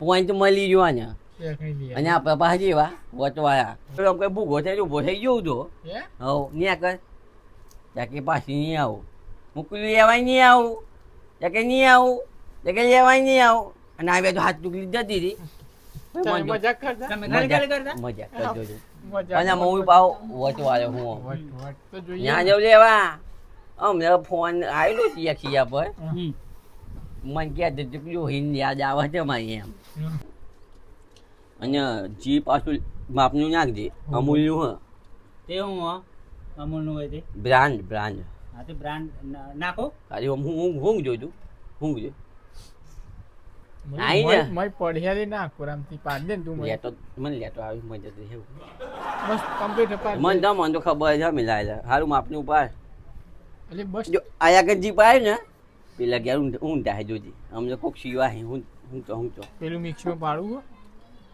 પોઈન્ટ મળી જોવાના
શેકણી લઈ
અને આપણા પાસે જેવા વચવાયા પેલો આમ કઈ ભૂગો થાય ઉભો થઈ ગયો તો
હે
હવ ન્યા કર ત્યાં કે પાછી નહીં આવું મૂકલું લેવાય નહીં આવું ત્યાં કે નહીં આવું ત્યાં કે લેવાય નહીં આવું અને આવ્યા તો હાથ ટુકલી જતી રહી
તમે મજાક કરતા
તમે ખાલી ખાલી કરતા
મજા કરજો છો.
મજાક
અને હું પાવ વચવાયો હું
વટ વટ તો જોઈએ
ત્યાં જવું લેવા અમને ફોન આવેલો ખિયા પર
હમ.
મને ક્યાં ટુકલી હિન યાદ આવે છે મારી એમ અને જી પાછું માપનું નાખજે અમૂલ્યું હ
તે હું હો અમૂલનું હોય તે
બ્રાન્ડ
હા તે બ્રાન્ડ નાખો
અરે હું જોઈતું હું જો આઈ ને
મય પડ્યાલી ના કોરામથી પાડ દે ને તું મને
લેતો મને લેતો આવી મજા તો એવું
બસ કમ્પ્લીટ પાડ
મને તો ખબર છે મિલાય હારું માપનું ઉપર
એટલે બસ
જો આયા કે જી પાય ને પેલા ગયા ઊંડા હે જોજી અમને કોક સીવા હે હું તો
પેલું મિક્સમાં પાડવું હો.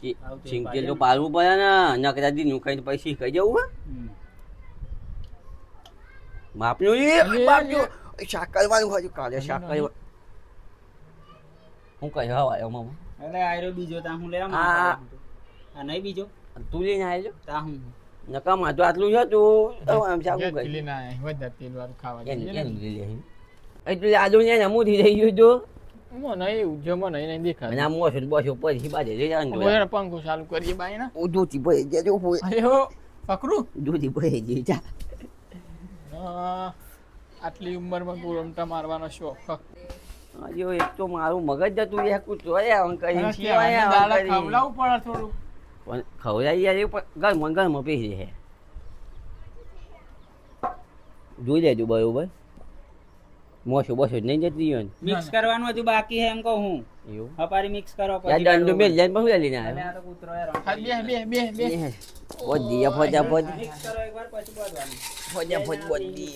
કે સિંગતેલ તો પાડવું પડે ને નકરા દી નું ખાઈને પછી કહી જવું હે માપનું માપજો શાક કરવાનું હોય કાલે શાક કરવા હું કહી હવા એમાં
એટલે આયરો બીજો તા હું લેવા
આ
આ નહીં બીજો
તું લઈને આવજો
તા હું
નકામાં તો આટલું છે તું આમ શાક
ગેસ
કરી
ચીલી ના આય, વધારે તેલ વાળું ખાવા
એનું
જોઈએ ને.
લઈ લે એટલે આજુ ને નમૂથી થઈ ગયું જો
મને એવું જમો નહીં દેખાય
અને આ મોસો બસો પછી બાજે લઈ જવાનું
ઓય પંખો ચાલુ કરીએ બાઈ ના
ઓ દૂધી ભરી જજો
અરે હો પકડું
દૂધી ભરી જઈ જા
આટલી ઉંમરમાં ગોળમટા મારવાનો શોખ
હજુ એક તો મારું મગજ જતું એ કૂતરો અંકલ
દાડા ખવડાવવું પડે થોડું
પણ ખવડાવી યાર ગરમ પી છે જોઈ લેજો બરોબર મોસો બસો નહીં જતી હોય ને
મિક્સ કરવાનું હજુ બાકી છે એમ કહું હું
એવું
હપારી મિક્સ કરો
યાર દંડો મેલ જાય પછી લઈને
એટલે
આવ્યો
આ તો કૂતરો યાર
હા, બે
ફોજી ફોજા
મિક્સ કરો એકવાર પછી બાંધવાનું
ફોજી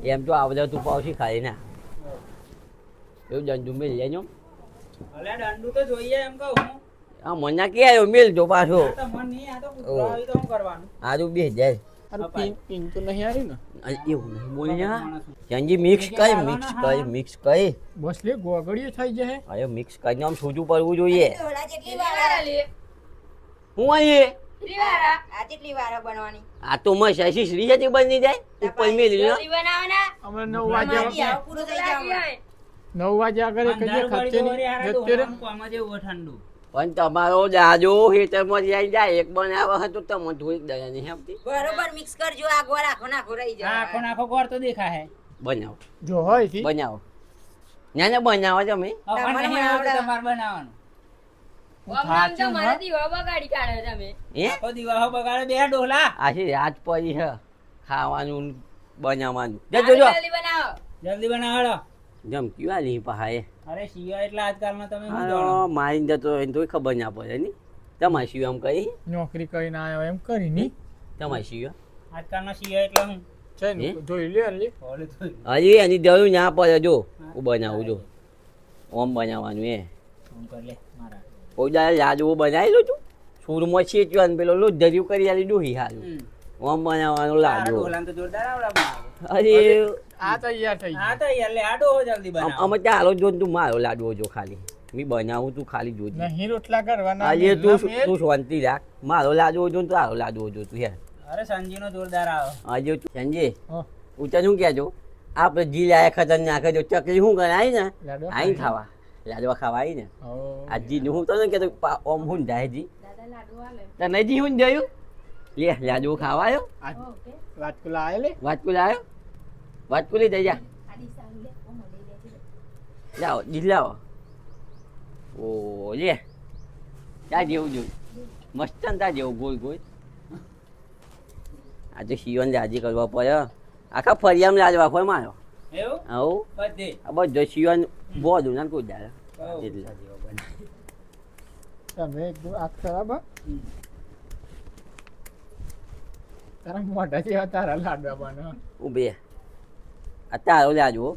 એમ તો આ બધા તું પાવથી ખાઈ ના એવું દંડો મેલ જાય
અલે દંડુ તો જોઈએ એમ કહું હું
આ મના કે આવ્યો મેલ જો પાછો
આ તો મન નહીં આ તો કૂતરો આવી તો શું કરવાનું
આજુ બે જાય
અરે પિંક તો નહીં આવી ને
એવું નહીં બોલ્યા ચંજી મિક્સ કરી
બસ લે ગોગડીઓ થઈ જાય
અરે મિક્સ કરીને આમ સોજું પડવું જોઈએ
ઢોળા જેટલી વાર
હું અહીં
આ જેટલી વાર બનવાની
આ તો મસ્ત એસી શ્રી હતી બની જાય ઉપર મેલી લો
જલ્દી બનાવવાના
અમે 9 વાગે
આમાંથી આવું પૂરું થઈ જવાનું
9 વાગે આગળ કહીએ ખર્ચે નહીં જતે રે
આમાં જેવું ઠંડુ
પણ તમારો દાદો હેતરમાં જાય એક બનાવે હતો તમે થોડીક દયા નહીં આપતી
બરોબર મિક્સ કરજો આ ગોળ આખો નાખો રહી
આ
જાય
આખો નાખો ગોળ તો દેખા હે
બનાવો
જો હોય થી
બનાવો ના બનાવો તમે
પણ નહીં આવડે તમારે બનાવવાનું
સાચું હા
એ
આખો દીવા બગાડે બે ડોલા
આથી રાત પડી છે ખાવાનું બનાવવાનું જો
જલ્દી બનાવો
જમ ક્યાં લી પહાએ
અરે શિયા એટલે આજકાલમાં તમે શું જાણો
મારીને જતો એને તો ખબર ના પડે ની તમારે શિવ આમ કહી
નોકરી કરીને આવ્યો એમ કરી ની
તમારે શિવ
આજકાલમાં શિયા એટલે હું
છે ને જોઈ લે લે
ઓલે તો
હજી એની જરૂર ના પડે જો હું બનાવું જો ઓમ બનાવવાનું એ
ફોન કર લે મારા
કોઈ દાડે લાડવો બનાવી લો તું સૂરમાં છેચ્યો ને પેલો લો દરિયું કરી આલી ડોહી હારું ઓમ બનાવવાનો લાડવો
ડોલા તો જોરદાર આવડા બનાવે
અરે
આ તૈયાર થઈ
આ તો યાર લે આ ડોહો જલ્દી બનાવો
અમે ચાલો જો ને તું મારો લાડવો જો ખાલી મી બનાવું તું ખાલી જોજે
ગયું નહીં રોટલા કરવાના
આજે
નહીં
તું
લફેર.
તું શાંતિ રાખ મારો લાડવો જો ને તારો લાડવો જો તું યાર
અરે સંજીનો જોરદાર આવે
આજે સંજય
હા,
ઉચા શું કહેજો આપણે જી લાયા ખતરનાક જો ચકલી શું કરે આવી ને
લાડવા
આઈ ખાવા લાડવા ખાવા આવી ને
હો.
આ જી હું તો ને કહેતો ઓમ હું જાય જી તને જી હું જોયું લે લાડવો ખાવા આવ્યો
આ વાટકુલા આય લે
વાટકું લાવ્યો વાટકું લઈ જઈ જા લાવો જી લાવો ઓ લે ત્યાં જેવું જોયું મસ્ત ને ત્યાં જેવું ગોલ ગોલ આજે શિવન રાજી કરવા પડે આખા ફરિયામાં લાજવા પડે મારો
એવું
આવું
બધે
આ બધો શિવન બોધું ના કોઈ દાડે
કહું.
એટલે
તમે એકદમ આગ ખરાબ હા? તારા મોઢા જેવા તારા લાડવા બને
ઉભે આ તારો લાજવો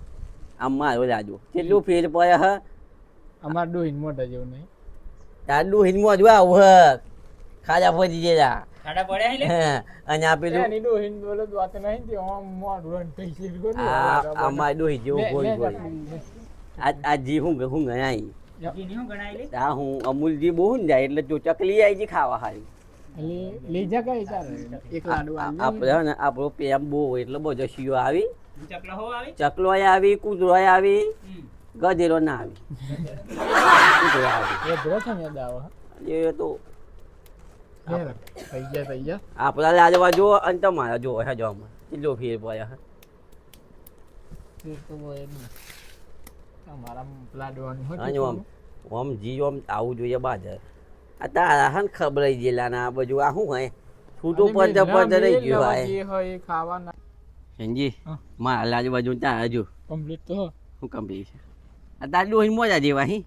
આમ મારો લાજવો કેટલું ફેર પડે હ
અમાર ડોહીન મોઢા જેવું નહીં
તારું હિલમાં જ આવું હ ખાજા ફરી જેલા
ખાડા પડ્યા હે લે
અને આ પેલું
એની ડોહીન બોલો વાત નહીં તે આમ મોઢું રન થઈ છે ગયો ને
આ મારી ડોહી જેવો ગોલ ગોલ આ જી હું ગણાય
જીની હું ગણાઈ લે
આ હું અમૂલજી બહુ ને જાય એટલે જો ચકલી આવી જી ખાવા હારી
લઈ જા કઈ તારે એક લાડુ
આપણે ને આપણો પ્રેમ બહુ એટલે બધો શિયો આવી
ચકલા હો આવી
ચકલો આવી કૂતરો આવી
હમ.
ગધેરો ના આવી કૂતરો આવી
એ ધરો છે ને દાવ
એ તો
થઈ ગયા
આપણા લાજવા જો અને તમારા જો હે જો આમાં કેટલો ફેર પડ્યા
એ તો હોય જ ને તમારા લાડવાનું હોય
અને આમ આમ જી આમ આવું જોઈએ બાદ આ તારા હન ખબરાઈ ગયેલા ના આ બધું આ શું હોય છૂટું પડતે પડતે રહી ગયું હોય
જે હોય એ ખાવાના
સંજી
હા.
મારા આજુબાજુ ત્યાં હજુ
કમ્પ્લીટ તો
શું કમ્પ્લીટ છે આ તારું અહીં મોજા જેવા હી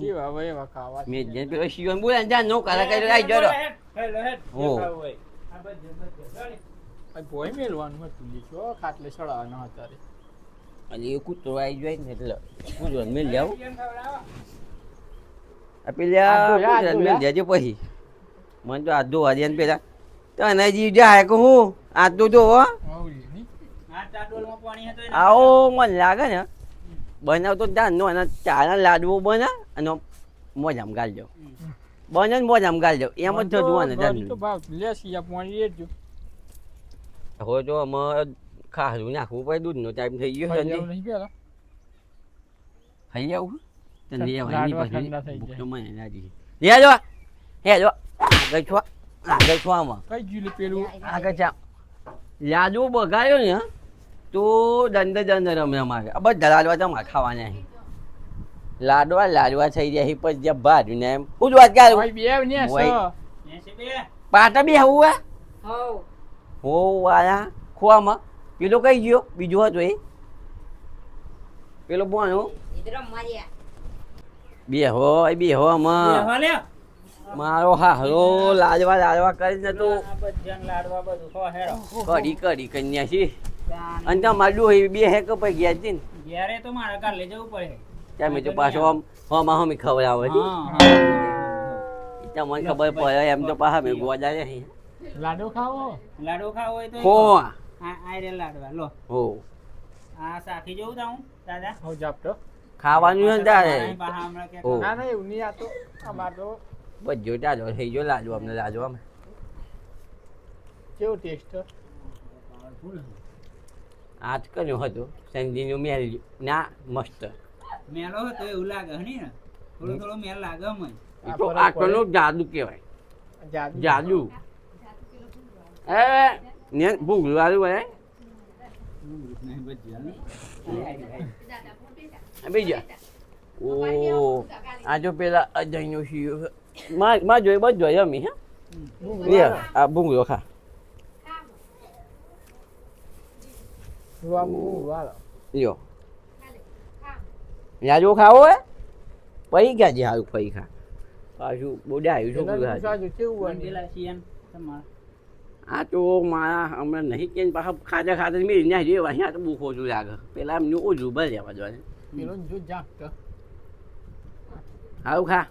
જેવા હોય એવા ખાવા
મેં જેમ પેલો શિવન બોલે જા નો કાલા કરી આવી જરો હો
ભોય મેલવાનું હતું લીધો ખાટલે ચડાવવાનો હતા
અને એ કૂતરો આવી જાય ને એટલે કૂતરો મેલ જાવ આ પેલા મેલ જાજે પછી મને તો આ દો આજે પેલા તને જી જાય કે હું આ તો જો હો આવો મને લાગે ને બનાવતો ત્યાં નો અને ચાના લાડવો બના અને મોજામ ગાલજો બને ને મોજામ ગાલજો એમ જ થતું હોય ને
તો ભાવ લેસી આ પાણી રેડજો
હવે જો અમારે ખારું નાખવું પડે દૂધનો ટાઈમ થઈ ગયો છે
નહીં પેલા
ખાઈ જાવ તને લેવાની
લાડવા
પછી
ઠંડા થઈ જાય.
તો મને લાગી લે જો આગળ છો આમાં
કઈ ગયું લે પેલું
આગળ ચા લાડુ બગાડ્યો ને તો દંડ રમે અમારે આ બધા લાડવા તમારે ખાવાના છે લાડવા થઈ જાય છે પછી જ્યાં ભાર્યું ને એમ હું જ વાત કરું
ભાઈ બે ને
પાટા બી આવું હે
હોવ
હો વાયા ખોવામાં પેલો કઈ ગયો બીજો હતો એ પેલો બોનો
ઇધર માર્યા
બે હો આમાં મારો હારો લાડવા કરીને તો કડી કન્યા છે અને તમારે ડોહી બે હે કે પછી ગયા છે ને
ઘેરે તો મારા કાલ લઈ જવું પડે
ત્યાં મેં તો પાછો હમા હમી ખવડાવે છે તમને ખબર પડે એમ તો પાછા મેં ગોડા છે
લાડુ ખાવો
લાડવો ખાવો હોય તો
હો
આ રે લાડવા લો
હો
આ સાખી જવું તાહું દાદા
હો જાપતો
ખાવાનું છે ને તારે
પાછા હમણાં કે
હો
ના ના એવું નહીં આ તો અમાર તો
બધો ચાલો થઈ ગયો લાડુ અમને લાડુ અમે
કેવો ટેસ્ટ
આજ કર્યો હતો સંજીનું મેલ ના મસ્ત
મેલો હતો એવું લાગે હે ને થોડો મેલ લાગે મને
એ તો આટલો જાદુ કહેવાય જાદુ એ ને ભૂગલું વાળું હે બીજા ઓ આ જો પેલા અજયનો શિયો માં જોઈ બસ જોઈ અમી હે લે આ ભૂંગળો ખા લ્યો લાડુ ખાવો હે પૈ ગયા જે હારું પૈ ખા પાછું બોડાયું છોકરું આ તો મારા હમણાં નહીં કે પાછા ખાતા મેં ના જે અહીંયા તો બહુ ખોટું લાગે પેલા એમનું ઓછું ભલે જવા હારું ખા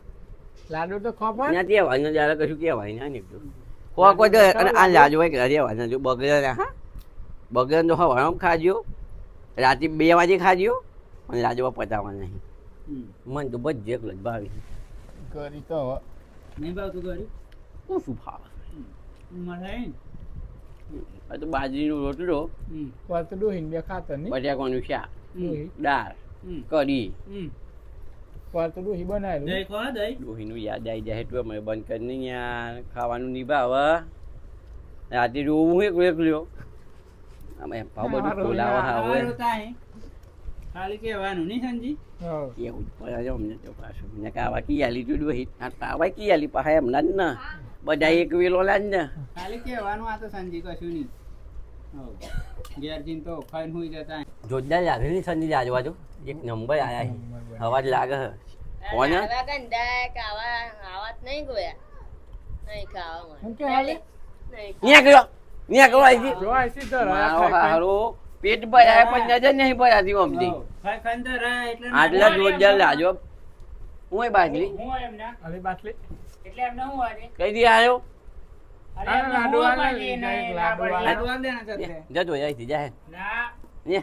લાડુ તો ખોપા
ત્યાં કહેવાય ને જ્યારે કશું કહેવાય ના નીકળ્યું ખોવા કોઈ અને આ લાજુ હોય કે રહેવાના જો બગડે હા બગડે તો હવારમાં ખાજો રાતે 2 વાગે ખાજો અને લાજવા પતાવવા નહીં મને તો બધ એકલો જ ભાવી
કરી તો
નહીં ભાવતું ઘરે
શું ભાવે
મળે
આ તો બાજરીનો રોટલો
પાતળું હિન બે ખાતર ની
બટાકાનું શાક દાળ કઢી
પાતળું હિ બનાવેલું
દહીં ખો દહીં
ડોહીનું યાદ આવી જાય એટલું અમે બંધ કરીને યાર ખાવાનું નિભાવ રાતે રોવું એકલ્યો અમે ભાવ બધું ખોલાવા હોય
ખાલી કહેવાનું નહીં સંજી
એવું જ પડે અમને તો પાછું ને કાવા કિયાલી તું ડોહી આ કાવા કિયાલી પાછા એમના જ ને બધા એક વેલો લાજ ને
ખાલી કહેવાનું આ તો સંજી કશું નહીં ઘેર જઈને તો ખાઈને હોઈ જતા
જોરદાર લાગે ને સંજી આજુબાજુ એક નંબર આયા છે અવાજ લાગે કોને
આવા ગંડા કાવા આવાત નહીં ગોયા નહીં ખાવા
હું કે હાલે
નીકળો આવી
જો આસી તો
મારો હારો પેટ ભરાય પણ નજર નહીં ભરાતી ઓમથી
ખંદર રહે એટલે
આટલા જોરદાર લાજો હું બાજરી
હું એમને
અરે બાટલી
એટલે એમને હું આજે
કઈ દી આવ્યો
અરે એમને
લાડુ
હું
આલે,
પાજી
લાડુ
નહીં
આલે.
લાડુ આલે ને જતે
જતો જાય જાય
ના
ને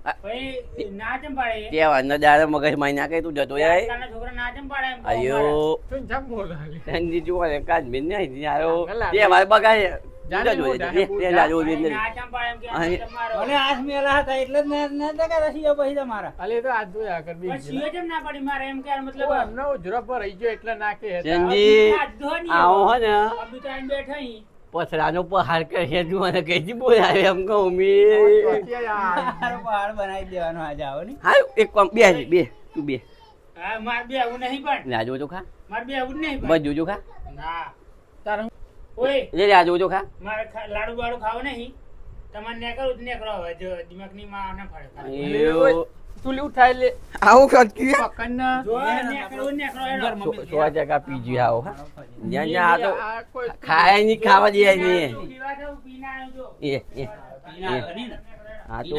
ભાઈ ના ચમ પાડે
કેવા ન દાડા મગજ માં નાખે તું જતો જાય
આજકાલના છોકરા ના ચમ પાડે એમ કહો
અયો
તું જમ બોલ હાલે
સંજી જોવા કાજ બેન નહીં યારો
લાડુ.
તે વાર બગાય
જાને
જતો
બોલ,
જાય
બોલ,
તે લાજો
ભાઈ,
દે
ના ચમ પાડે એમ કે
અહીં.
તમારો ભલે આજ મેલા હતા એટલે જ ના દેખા રસીઓ પછી તમારા
અલે તો આજ જોયા કર બી
પણ સીઓ ચમ ના પડી મારે એમ કે મતલબ
એમનો ઉજરો પર રહી ગયો એટલે નાખે હતા.
સંજી
આજ ધોની
આવો હો ને
અબુ તો આઈને બેઠા અહીં
પથરાનો પહાડ કરે તું મને કઈ બોલાવે એમ કહું મી
ચોથી યાર.
તારો પહાડ બનાવી દેવાનો આજે આવો ને
હા એક કામ બે તું બે
હા માર બે આવું નહીં પણ
લે આ જોજો ખા
માર બે આવું નહીં
બસ
પણ
જોજો ખા
ના
તારે
ઓય
લે આ જોજો ખા
મારે લાડુ બાડુ ખાવ નહીં તમારે નેકરું નેકરો હવે જો દિમાગની માં ના ફાડે
એવું
તું લે ઉઠાઈ લે
આવું કરતી
પકડ ને
જો નેકરો હેડો.
100% પીજી આવો હા જ્યાં જ્યાં આ તો
આ કોઈ
ખાય નહીં ખાવા દે નહીં
પીવા જાવ, પીને આવ્યો જો.
એ
પીને આવ્યો નહીં ને.
આ તો